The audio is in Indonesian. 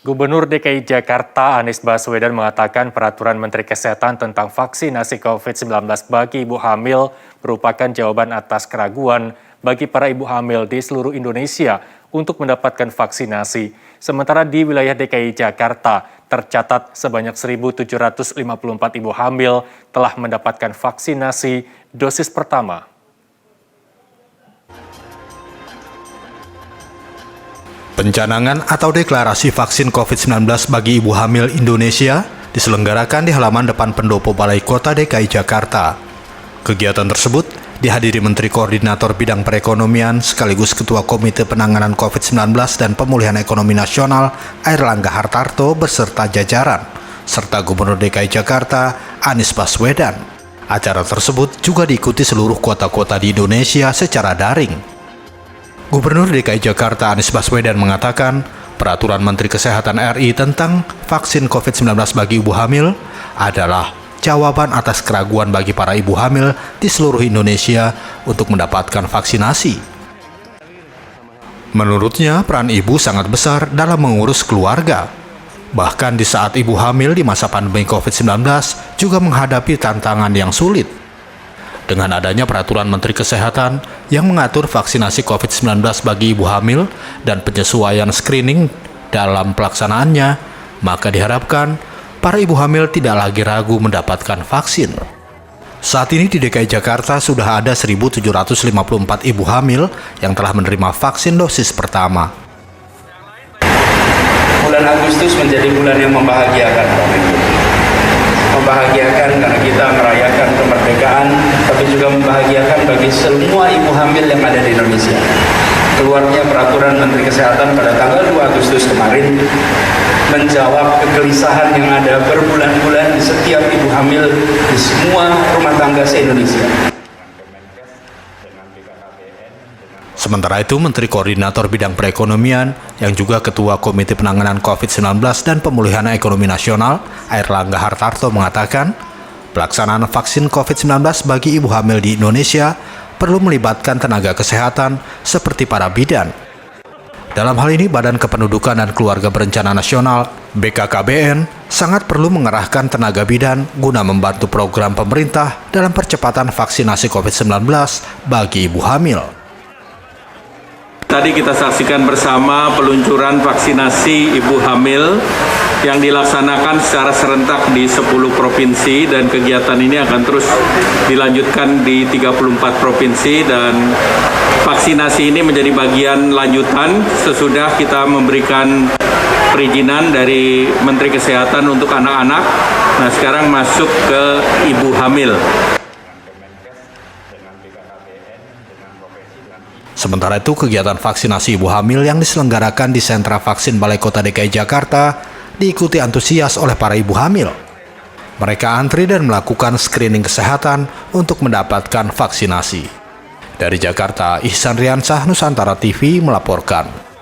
Gubernur DKI Jakarta Anies Baswedan mengatakan peraturan Menteri Kesehatan tentang vaksinasi COVID-19 bagi ibu hamil merupakan jawaban atas keraguan bagi para ibu hamil di seluruh Indonesia untuk mendapatkan vaksinasi. Sementara di wilayah DKI Jakarta tercatat sebanyak 1.754 ibu hamil telah mendapatkan vaksinasi dosis pertama. Pencanangan atau deklarasi vaksin COVID-19 bagi ibu hamil Indonesia diselenggarakan di halaman depan pendopo Balai Kota DKI Jakarta. Kegiatan tersebut dihadiri Menteri Koordinator Bidang Perekonomian sekaligus Ketua Komite Penanganan COVID-19 dan Pemulihan Ekonomi Nasional Airlangga Hartarto beserta jajaran, serta Gubernur DKI Jakarta Anies Baswedan. Acara tersebut juga diikuti seluruh kota-kota di Indonesia secara daring. Gubernur DKI Jakarta Anies Baswedan mengatakan peraturan Menteri Kesehatan RI tentang vaksin COVID-19 bagi ibu hamil adalah jawaban atas keraguan bagi para ibu hamil di seluruh Indonesia untuk mendapatkan vaksinasi. Menurutnya, peran ibu sangat besar dalam mengurus keluarga. Bahkan di saat ibu hamil di masa pandemi COVID-19 juga menghadapi tantangan yang sulit. Dengan adanya peraturan Menteri Kesehatan yang mengatur vaksinasi COVID-19 bagi ibu hamil dan penyesuaian screening dalam pelaksanaannya, maka diharapkan para ibu hamil tidak lagi ragu mendapatkan vaksin. Saat ini di DKI Jakarta sudah ada 1.754 ibu hamil yang telah menerima vaksin dosis pertama. Bulan Agustus menjadi bulan yang membahagiakan. Membahagiakan karena kita merayakan kemerdekaan, tapi juga membahagiakan bagi semua ibu hamil yang ada di Indonesia. Keluarnya peraturan Menteri Kesehatan pada tanggal 2 Agustus kemarin menjawab kegelisahan yang ada berbulan-bulan di setiap ibu hamil di semua rumah tangga se-Indonesia. Sementara itu, Menteri Koordinator Bidang Perekonomian yang juga Ketua Komite Penanganan COVID-19 dan Pemulihan Ekonomi Nasional, Airlangga Hartarto mengatakan, pelaksanaan vaksin COVID-19 bagi ibu hamil di Indonesia perlu melibatkan tenaga kesehatan seperti para bidan. Dalam hal ini, Badan Kependudukan dan Keluarga Berencana Nasional, BKKBN, sangat perlu mengerahkan tenaga bidan guna membantu program pemerintah dalam percepatan vaksinasi COVID-19 bagi ibu hamil. Tadi kita saksikan bersama peluncuran vaksinasi ibu hamil yang dilaksanakan secara serentak di 10 provinsi dan kegiatan ini akan terus dilanjutkan di 34 provinsi dan vaksinasi ini menjadi bagian lanjutan sesudah kita memberikan perizinan dari Menteri Kesehatan untuk anak-anak. Nah, sekarang masuk ke ibu hamil. Sementara itu, kegiatan vaksinasi ibu hamil yang diselenggarakan di sentra vaksin Balai Kota DKI Jakarta diikuti antusias oleh para ibu hamil. Mereka antri dan melakukan screening kesehatan untuk mendapatkan vaksinasi. Dari Jakarta, Ihsan Riansah, Nusantara TV melaporkan.